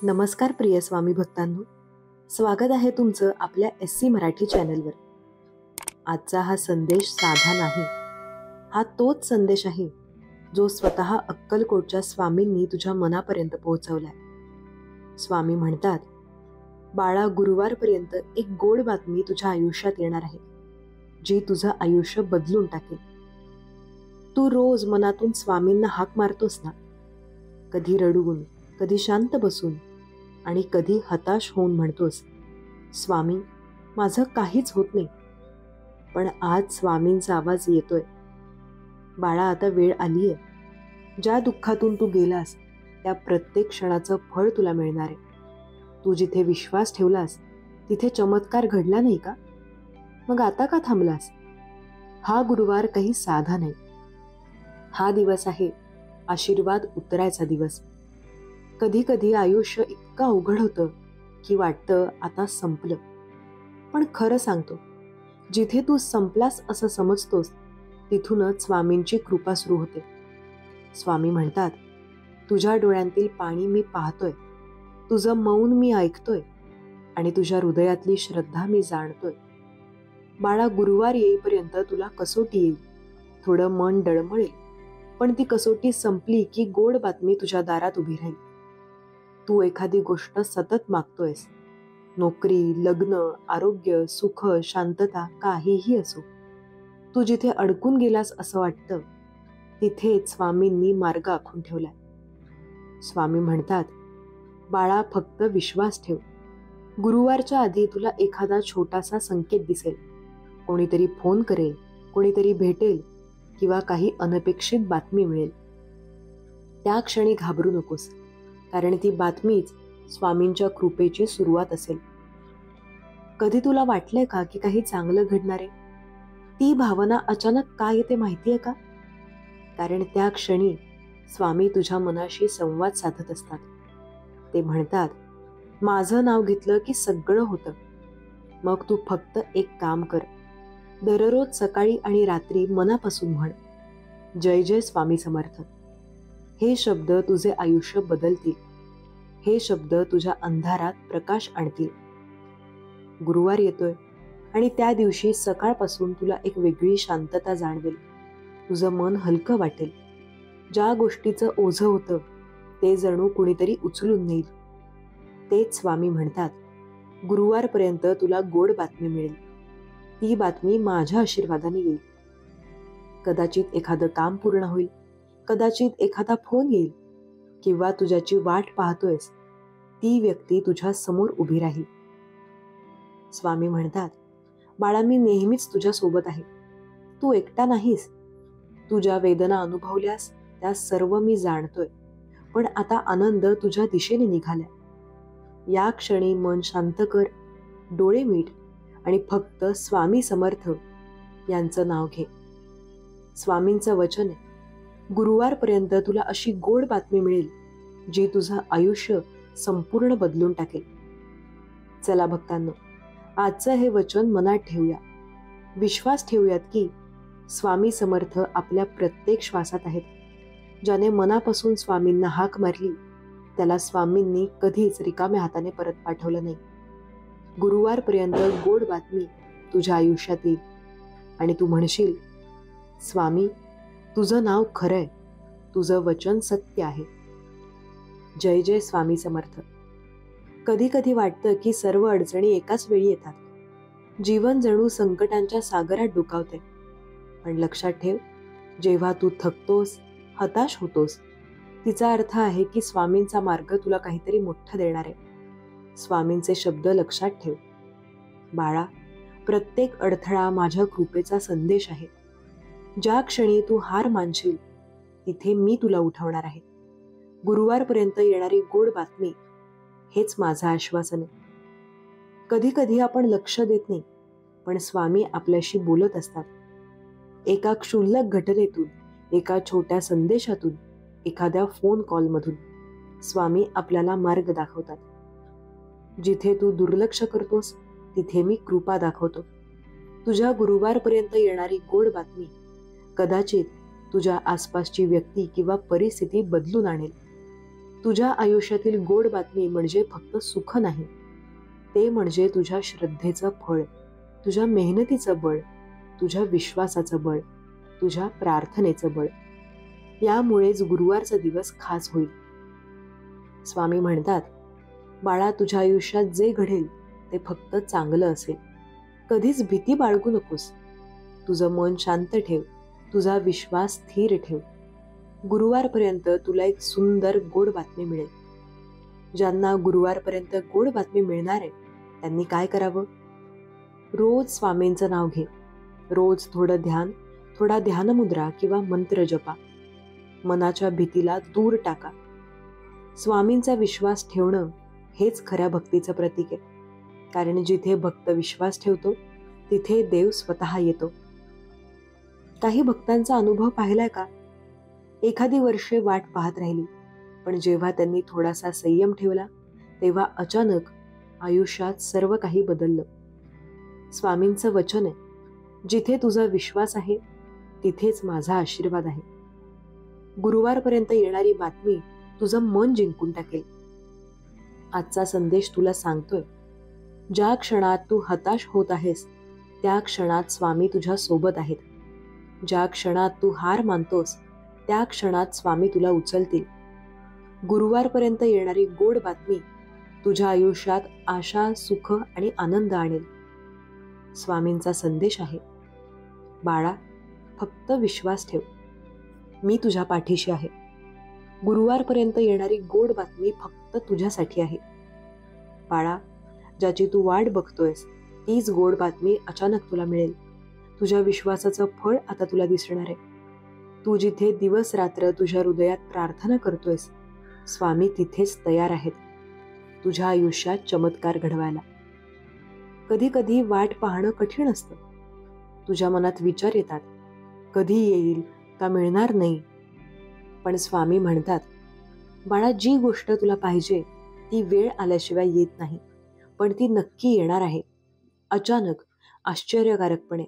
नमस्कार प्रिय स्वामी भक्तांनो, स्वागत आहे तुमचं आपल्या SC मराठी चॅनलवर. आजचा हा संदेश साधा नाही, हा तोच संदेश आहे जो स्वतः अक्कलकोटच्या स्वामींनी तुझ्या मनापर्यंत पोहोचवलाय. स्वामी म्हणतात, बाळा, गुरुवारपर्यंत एक गोड बातमी तुझ्या आयुष्यात येणार आहे, जी तुझं आयुष्य बदलून टाकेल. तू रोज मनातून स्वामींना हाक मारतोस ना, कधी रडून, कधी शांत बसून आणि कधी हताश होऊन म्हणतोस, स्वामी, माझं काहीच होत नाही. पण आज स्वामींचा आवाज येतोय, बाळा, आता वेळ आलीये. ज्या दुःखातून तू गेलास त्या प्रत्येक क्षणाचं फळ तुला मिळणार आहे. तू जिथे विश्वास ठेवलास तिथे चमत्कार घडला नाही का? मग आता का थांबलास? हा गुरुवार काही साधा नाही. हा दिवस आहे आशीर्वाद उतरायचा दिवस. कधी कधी आयुष्य इतकं अवघड होतं की वाटतं आता संपलं. पण खरं सांगतो, जिथे तू संपलास असं समजतोस तिथूनच स्वामींची कृपा सुरू होते. स्वामी म्हणतात, तुझ्या डोळ्यांतील पाणी मी पाहतोय, तुझं मौन मी ऐकतोय आणि तुझ्या हृदयातली श्रद्धा मी जाणतोय. बाळा, गुरुवार येईपर्यंत तुला कसोटी येईल, थोडं मन डळमळेल, पण ती कसोटी संपली की गोड बातमी तुझ्या दारात उभी राहील. तू एखादी गोष्ट सतत मागतोयस, नोकरी, लग्न, आरोग्य, सुख, शांतता, काहीही असो. तू जिथे अडकून गेलास असं वाटतं तिथेच स्वामींनी मार्ग आखून ठेवलाय. स्वामी म्हणतात, बाळा, फक्त विश्वास ठेव. गुरुवारच्या आधी तुला एखादा छोटासा संकेत दिसेल. कोणीतरी फोन करेल, कोणीतरी भेटेल किंवा काही अनपेक्षित बातमी मिळेल. त्या क्षणी घाबरू नकोस, कारण ती बातमीच स्वामींच्या कृपेची सुरुवात असेल. कधी तुला वाटलंय का की काही चांगलं घडणार आहे? ती भावना अचानक का येते माहितीये का? कारण त्या क्षणी स्वामी तुझ्या मनाशी संवाद साधत असतात. ते म्हणतात, माझं नाव घेतलं की सगळं होतं. मग तू फक्त एक काम कर, दररोज सकाळी आणि रात्री मनापासून म्हण, जय जय स्वामी समर्थ. हे शब्द तुझे आयुष्य बदलतील. हे शब्द तुझ्या अंधारात प्रकाश आणतील. गुरुवार येतोय आणि त्या दिवशी सकाळपासून तुला एक वेगळी शांतता जाणवेल. तुझं मन हलकं वाटेल. ज्या गोष्टीचं ओझं होतं ते जणू कुणीतरी उचलून नेईल. तेच स्वामी म्हणतात, गुरुवारपर्यंत तुला गोड बातमी मिळेल. ती बातमी माझ्या आशीर्वादाने येईल. कदाचित एखादं काम पूर्ण होईल, कदाचित एखादा फोन येईल, किंवा तुझ्याची वाट पाहतोयस ती व्यक्ती तुझ्या समोर उभी राहील. स्वामी म्हणतात, बाळा, मी नेहमीच तुझ्या सोबत आहे. तू एकटा नाहीस. तू ज्या वेदना अनुभवल्यास त्या सर्व मी जाणतोय. पण आता आनंद तुझ्या दिशेने निघाला. या क्षणी मन शांत कर, डोळे मीट आणि फक्त स्वामी समर्थ यांचं नाव घे. स्वामींचं वचन आहे, गुरुवारपर्यंत तुला अशी गोड बातमी मिळेल जी तुझं आयुष्य संपूर्ण बदलून टाकेल. चला भक्तांनो, आजचं हे वचन मनात ठेवूया. विश्वास ठेवूयात की स्वामी समर्थ आपल्या प्रत्येक श्वासात आहेत. ज्याने मनापासून स्वामींना हाक मारली त्याला स्वामींनी कधीच रिकाम्या हाताने परत पाठवलं नाही. गुरुवारपर्यंत गोड बातमी तुझ्या आयुष्यात येईल आणि तू म्हणशील, स्वामी, तुझं नाव खरंय, तुझं वचन सत्य आहे. जय जय स्वामी समर्थ. कधी कधी वाटतं की सर्व अडचणी एकाच वेळी येतात. जीवन जणू संकटांच्या सागरात डुकावते. पण लक्षात ठेव, जेव्हा तू थकतोस, हताश होतोस, तिचा अर्थ आहे की स्वामींचा मार्ग तुला काहीतरी मोठं देणार आहे. स्वामींचे शब्द लक्षात ठेव, बाळा, प्रत्येक अडथळा माझ्या कृपेचा संदेश आहे. ज्या क्षणी तू हार मानशील तिथे मी तुला उठवणार आहे. गुरुवारपर्यंत येणारी गोड बातमी हेच माझं आश्वासन आहे. कधी कधी आपण लक्ष देत नाही, पण स्वामी आपल्याशी बोलत असतात. एका क्षुल्लक घटनेतून, एका छोट्या संदेशातून, एखाद्या फोन कॉलमधून स्वामी आपल्याला मार्ग दाखवतात. जिथे तू दुर्लक्ष करतोस तिथे मी कृपा दाखवतो. तुझ्या गुरुवारपर्यंत येणारी गोड बातमी कदाचित तुझ्या आसपासची व्यक्ती किंवा परिस्थिती बदलून आणेल. तुझ्या आयुष्यातील गोड बातमी म्हणजे फक्त सुख नाही, ते म्हणजे तुझ्या श्रद्धेचं फळ, तुझ्या मेहनतीचं बळ, तुझ्या विश्वासाचं बळ, तुझ्या प्रार्थनेचं बळ. यामुळेच गुरुवारचा दिवस खास होईल. स्वामी म्हणतात, बाळा, तुझ्या आयुष्यात जे घडेल ते फक्त चांगलं असेल. कधीच भीती बाळगू नकोस. तुझं मन शांत ठेव, तुझा विश्वास स्थिर ठेव. गुरुवारपर्यंत तुला एक सुंदर गोड बातमी मिळेल. ज्यांना गुरुवारपर्यंत गोड बातमी मिळणार आहे त्यांनी काय करावं? रोज स्वामींचं नाव घे. रोज थोडं ध्यान, थोडा ध्यानमुद्रा किंवा मंत्र जपा. मनाच्या भीतीला दूर टाका. स्वामींचा विश्वास ठेवणं हेच खऱ्या भक्तीचं प्रतीक आहे. कारण जिथे भक्त विश्वास ठेवतो तिथे देव स्वतः येतो. काही भक्तांचा अनुभव पाहिलाय का? एखादी वर्षे वाट पाहत राहिली, पण जेव्हा त्यांनी थोडासा संयम ठेवला तेव्हा अचानक आयुष्यात सर्व काही बदललं. स्वामींचं वचन आहे, जिथे तुझा विश्वास आहे तिथेच माझा आशीर्वाद आहे. गुरुवारपर्यंत येणारी बातमी तुझं मन जिंकून टाकेल. आजचा संदेश तुला सांगतोय, ज्या क्षणात तू हताश होत आहेस त्या क्षणात स्वामी तुझ्या सोबत आहेत. ज्या क्षणात तू हार मानतोस त्या क्षणात स्वामी तुला उचलतील. गुरुवारपर्यंत येणारी गोड बातमी तुझ्या आयुष्यात आशा, सुख आणि आनंद आणेल. स्वामींचा संदेश आहे, बाळा, फक्त विश्वास ठेव. मी तुझ्या पाठीशी आहे. गुरुवारपर्यंत येणारी गोड बातमी फक्त तुझ्यासाठी आहे. बाळा, ज्याची तू वाट बघतोयस तीच गोड बातमी अचानक तुला मिळेल. तुझ्या विश्वासाचं फळ आता तुला दिसणार आहे. तू जिथे दिवस रात्र तुझ्या हृदयात प्रार्थना करतोयस, स्वामी तिथेच तयार आहेत तुझ्या आयुष्यात चमत्कार घडवायला. कधी कधी वाट पाहणं कठीण असतं. तुझ्या मनात विचार येतात, कधी येईल का मिळणार नाही. पण स्वामी म्हणतात, बाळा, जी गोष्ट तुला पाहिजे ती वेळ आल्याशिवाय येत नाही, पण ती नक्की येणार आहे. अचानक, आश्चर्यकारकपणे.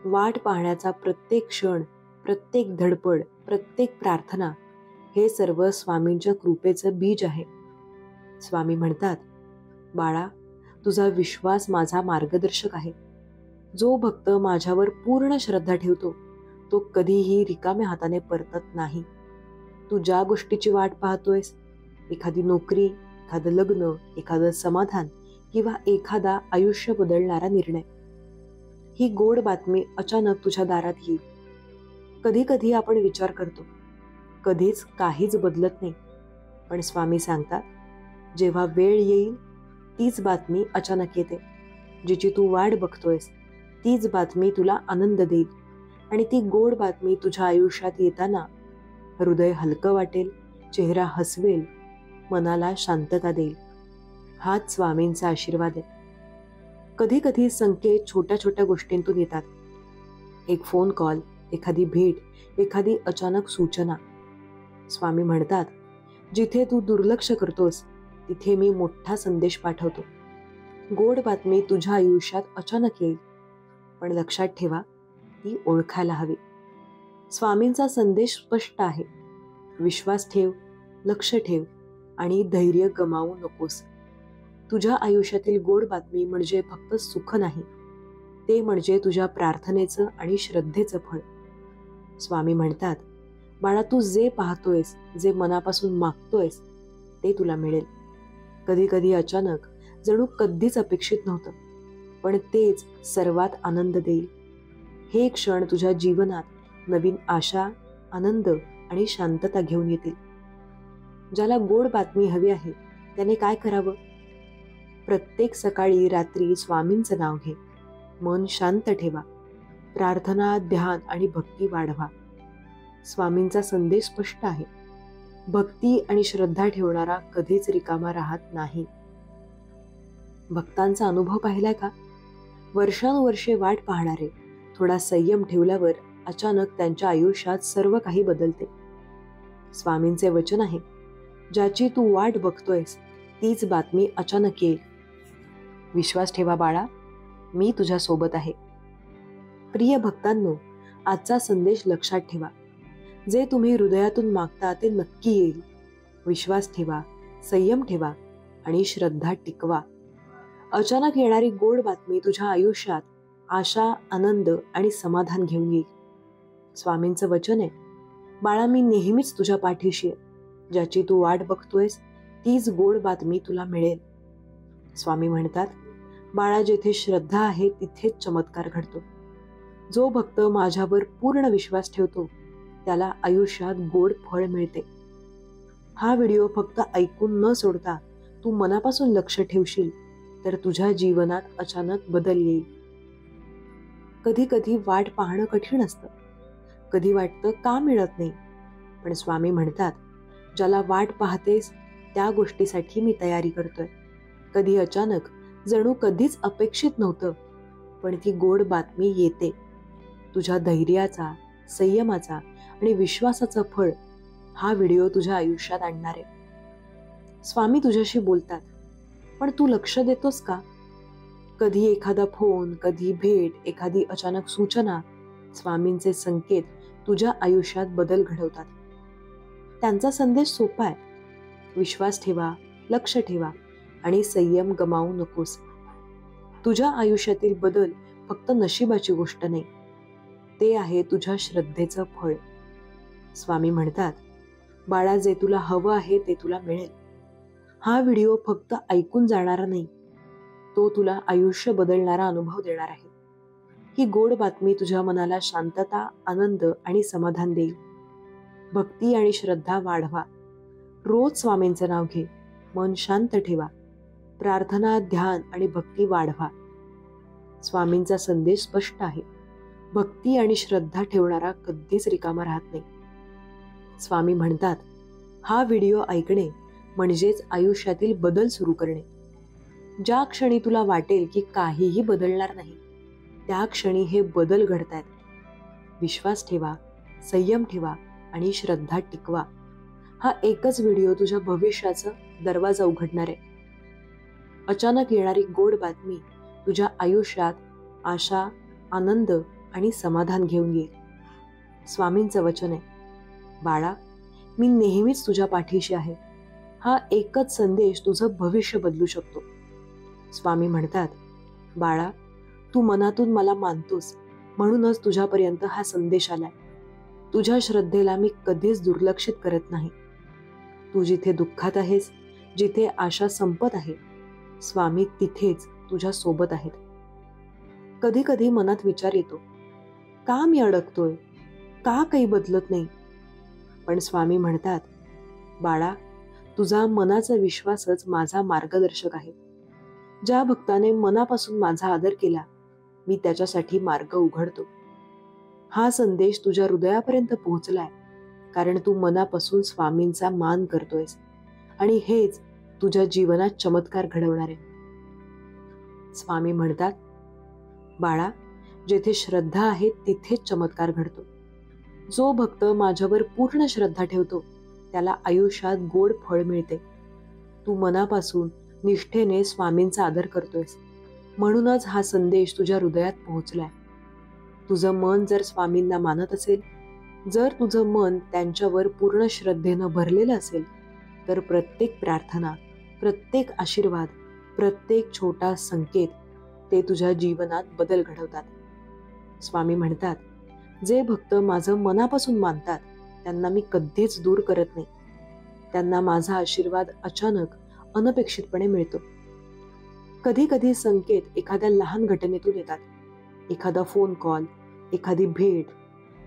वाट पाहण्याचा प्रत्येक क्षण, प्रत्येक धडपड, प्रत्येक प्रार्थना हे सर्व स्वामींच्या कृपेचं बीज आहे. स्वामी म्हणतात, बाळा, तुझा विश्वास माझा मार्गदर्शक आहे. जो भक्त माझ्यावर पूर्ण श्रद्धा ठेवतो तो कधीही रिकाम्या हाताने परतत नाही. तू ज्या गोष्टीची वाट पाहतोयस, एखादी नोकरी, एखादं लग्न, एखादं समाधान किंवा एखादा आयुष्य बदलणारा निर्णय, ही गोड बातमी अचानक तुझ्या दारात येईल. कधी कधी आपण विचार करतो, कधीच काहीच बदलत नाही. पण स्वामी सांगतात, जेव्हा वेळ येईल तीच बातमी अचानक येते. जिची तू वाट बघतोयस तीच बातमी तुला आनंद देईल. आणि ती गोड बातमी तुझ्या आयुष्यात येताना हृदय हलकं वाटेल, चेहरा हसवेल, मनाला शांतता देईल. हाच स्वामींचा आशीर्वाद आहे. कधी कधी संकेत छोट्या छोट्या गोष्टींतून येतात. एक फोन कॉल, एखादी भेट, एखादी अचानक सूचना. स्वामी म्हणतात, जिथे तू दुर्लक्ष करतोस तिथे मी मोठा संदेश पाठवतो. गोड बातमी तुझ्या आयुष्यात अचानक येईल, पण लक्षात ठेवा, ती ओळखायला हवी. स्वामींचा संदेश स्पष्ट आहे, विश्वास ठेव, लक्ष ठेव आणि धैर्य गमावू नकोस. तुझ्या आयुष्यातील गोड बातमी म्हणजे फक्त सुख नाही, ते म्हणजे तुझ्या प्रार्थनेचं आणि श्रद्धेचं फळ. स्वामी म्हणतात, बाळा, तू जे पाहतोयस, जे मनापासून मागतोयस ते तुला मिळेल. कधी कधी अचानक, जणू कधीच अपेक्षित नव्हतं, पण तेच सर्वात आनंद देईल. हे क्षण तुझ्या जीवनात नवीन आशा, आनंद आणि शांतता घेऊन येतील. ज्याला गोड बातमी हवी आहे त्याने काय करावं? प्रत्येक सकाळी रात्री स्वामींचं नाव घे. मन शांत ठेवा. प्रार्थना, ध्यान आणि भक्ती वाढवा. स्वामींचा संदेश स्पष्ट आहे, भक्ती आणि श्रद्धा ठेवणारा कधीच रिकामा राहत नाही. भक्तांचा अनुभव पाहिलाय का? वर्षानुवर्षे वाट पाहणारे थोडा संयम ठेवल्यावर अचानक त्यांच्या आयुष्यात सर्व काही बदलते. स्वामींचे वचन आहे, ज्याची तू वाट बघतोयस तीच बातमी अचानक येईल. विश्वास ठेवा बाळा, मी तुझ्या सोबत आहे. प्रिय भक्तांनो, आजचा संदेश लक्षात ठेवा. जे तुम्ही हृदयातून मागता ते नक्की येईल. विश्वास ठेवा, संयम ठेवा आणि श्रद्धा टिकवा. अचानक येणारी गोड बातमी तुझ्या आयुष्यात आशा, आनंद आणि समाधान घेऊन येईल. स्वामींचं वचन आहे, बाळा मी नेहमीच तुझ्या पाठीशी आहे. ज्याची तू वाट बघतोयस तीच गोड बातमी तुला मिळेल. स्वामी म्हणतात, बाळा जेथे श्रद्धा आहे तिथेच चमत्कार घडतो. जो भक्त माझ्यावर पूर्ण विश्वास ठेवतो त्याला आयुष्यात गोड फळ मिळते. हा व्हिडिओ फक्त ऐकून न सोडता तू मनापासून लक्ष ठेवशील तर तुझ्या जीवनात अचानक बदल येईल. कधी कधी वाट पाहणं कठीण असतं. कधी वाटतं का मिळत नाही. पण स्वामी म्हणतात, ज्याला वाट पाहतेस त्या गोष्टीसाठी मी तयारी करतोय. कधी अचानक, जणू कधीच अपेक्षित नव्हतं, पण ती गोड बातमी येते. तुझ्या धैर्याचा, संयमाचा आणि विश्वासाचं फळ हा व्हिडिओ तुझ्या आयुष्यात आणणार आहे. स्वामी तुझ्याशी बोलतात, पण तू लक्ष देतोस का? कधी एखादा फोन, कधी भेट, एखादी अचानक सूचना, स्वामींचे संकेत तुझ्या आयुष्यात बदल घडवतात. त्यांचा संदेश सोपा आहे, विश्वास ठेवा, लक्ष ठेवा आणि संयम गमावू नकोस. तुझ्या आयुष्यातील बदल फक्त नशिबाची गोष्ट नाही, ते आहे तुझ्या श्रद्धेचं फळ. स्वामी म्हणतात, बाळा जे तुला हवं आहे ते तुला मिळेल. हा व्हिडिओ फक्त ऐकून जाणारा नाही, तो तुला आयुष्य बदलणारा अनुभव देणार आहे. ही गोड बातमी तुझ्या मनाला शांतता, आनंद आणि समाधान देईल. भक्ती आणि श्रद्धा वाढवा. रोज स्वामींचं नाव घे, मन शांत ठेवा. प्रार्थना, ध्यान आणि भक्ती वाढवा. स्वामींचा संदेश स्पष्ट आहे, भक्ती आणि श्रद्धा ठेवणारा कधीच रिकामा राहत नाही. स्वामी म्हणतात, हा व्हिडिओ ऐकणे म्हणजेच आयुष्यातील बदल सुरू करणे. ज्या क्षणी तुला वाटेल की काहीही बदलणार नाही, त्या क्षणी हे बदल घडतायत. विश्वास ठेवा, संयम ठेवा आणि श्रद्धा टिकवा. हा एकच व्हिडिओ तुझ्या भविष्याचा दरवाजा उघडणार आहे. अचानक येणारी गोड बातमी तुझ्या आयुष्यात आशा, आनंद आणि समाधान घेऊन येईल. स्वामींचं वचन आहे, बाळा मी नेहमीच तुझ्या पाठीशी आहे. हा एकच संदेश तुझं भविष्य बदलू शकतो. स्वामी म्हणतात, बाळा तू मनातून मला मानतोस म्हणूनच तुझ्यापर्यंत हा संदेश आलाय. तुझ्या श्रद्धेला मी कधीच दुर्लक्षित करत नाही. तू जिथे दुःखात आहेस, जिथे आशा संपत आहे, स्वामी तिथेच तुझ्या सोबत आहेत. कधी कधी मनात विचार येतो, का मी अडकतोय, का काही बदलत नाही. पण स्वामी म्हणतात, बाळा तुझा मनाचा विश्वासच माझा मार्गदर्शक आहे. ज्या भक्ताने मनापासून माझा आदर केला, मी त्याच्यासाठी मार्ग उघडतो. हा संदेश तुझ्या हृदयापर्यंत पोहोचलाय कारण तू मनापासून स्वामींचा मान करतोयस आणि हेच तुझ्या जीवनात चमत्कार घडवणार आहे. स्वामी म्हणतात, बाळा जेथे श्रद्धा आहे तिथेच चमत्कार घडतो. जो भक्त माझ्यावर पूर्ण श्रद्धा ठेवतो त्याला आयुष्यात गोड फळ मिळते. तू मनापासून निष्ठेने स्वामींचा आदर करतोयस म्हणूनच हा संदेश तुझ्या हृदयात पोहोचलाय. तुझं मन जर स्वामींना मानत असेल, जर तुझं मन त्यांच्यावर पूर्ण श्रद्धेनं भरलेलं असेल, तर प्रत्येक प्रार्थना, प्रत्येक आशीर्वाद, प्रत्येक छोटा संकेत ते तुझ्या जीवनात बदल घडवतात. स्वामी म्हणतात, जे भक्त माझं मनापासून मानतात त्यांना मी कधीच दूर करत नाही. त्यांना माझा आशीर्वाद अचानक, अनपेक्षितपणे मिळतो. कधी कधी संकेत एखाद्या लहान घटनेतून येतात. एखादा फोन कॉल, एखादी भेट,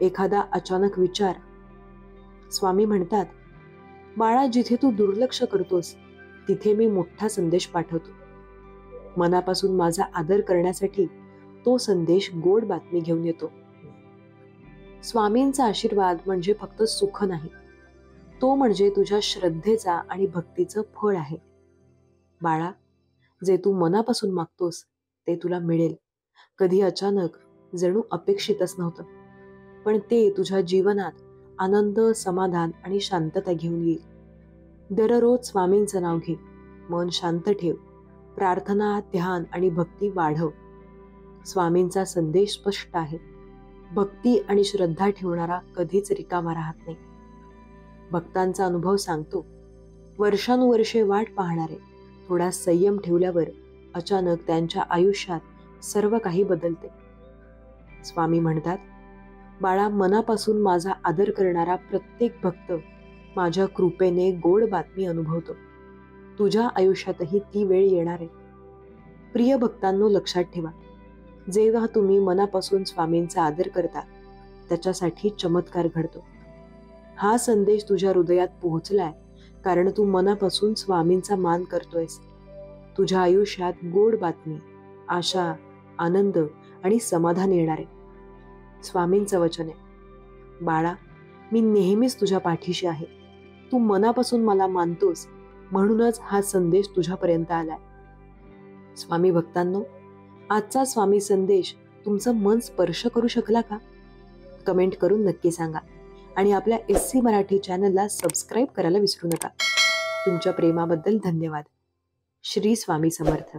एखादा अचानक विचार. स्वामी म्हणतात, बाळा जिथे तू दुर्लक्ष करतोस तिथे मी मोठा संदेश पाठवतो. मनापासून माझा आदर करण्यासाठी तो संदेश गोड बातमी घेऊन येतो. स्वामींचा आशीर्वाद म्हणजे फक्त सुख नाही, तो म्हणजे तुझ्या श्रद्धेचा आणि भक्तीचं फळ आहे. बाळा जे तू मनापासून मागतोस ते तुला मिळेल. कधी अचानक, जणू अपेक्षितच नव्हतं, पण ते तुझ्या जीवनात आनंद, समाधान आणि शांतता घेऊन येईल. दररोज स्वामींचं नाव घे, मन शांत ठेव. प्रार्थना, ध्यान आणि भक्ती वाढव. स्वामींचा संदेश स्पष्ट आहे, भक्ती आणि श्रद्धा ठेवणारा कधीच रिकामा राहत नाही. भक्तांचा अनुभव सांगतो, वर्षानुवर्षे वाट पाहणारे थोडा संयम ठेवल्यावर अचानक त्यांच्या आयुष्यात सर्व काही बदलते. स्वामी म्हणतात, बाळा, मनापासून माझा आदर करणारा प्रत्येक भक्त माझ्या कृपेने गोड बातमी अनुभवतो. तुझ्या आयुष्यातही ती वेळ येणार आहे. प्रिय भक्तांनो, लक्षात ठेवा, जेव्हा तुम्ही मनापासून स्वामींचा आदर करता त्याच्यासाठी चमत्कार घडतो. हा संदेश तुझ्या हृदयात पोहोचलाय कारण तू मनापासून स्वामींचा मान करतोयस. तुझ्या आयुष्यात गोड बातमी, आशा, आनंद आणि समाधान येणार आहे. स्वामींचं वचन आहे, बाळा, मी नेहमीच तुझ्या पाठीशी आहे. तू मनापासून मला मानतोस म्हणूनच हा संदेश तुझ्यापर्यंत आलाय. स्वामी भक्तांनो, आजचा स्वामी संदेश तुमचं मन स्पर्श करू शकला का? कमेंट करून नक्की सांगा आणि आपल्या SC मराठी चॅनलला सबस्क्राईब करायला विसरू नका. तुमच्या प्रेमाबद्दल धन्यवाद. श्री स्वामी समर्थ.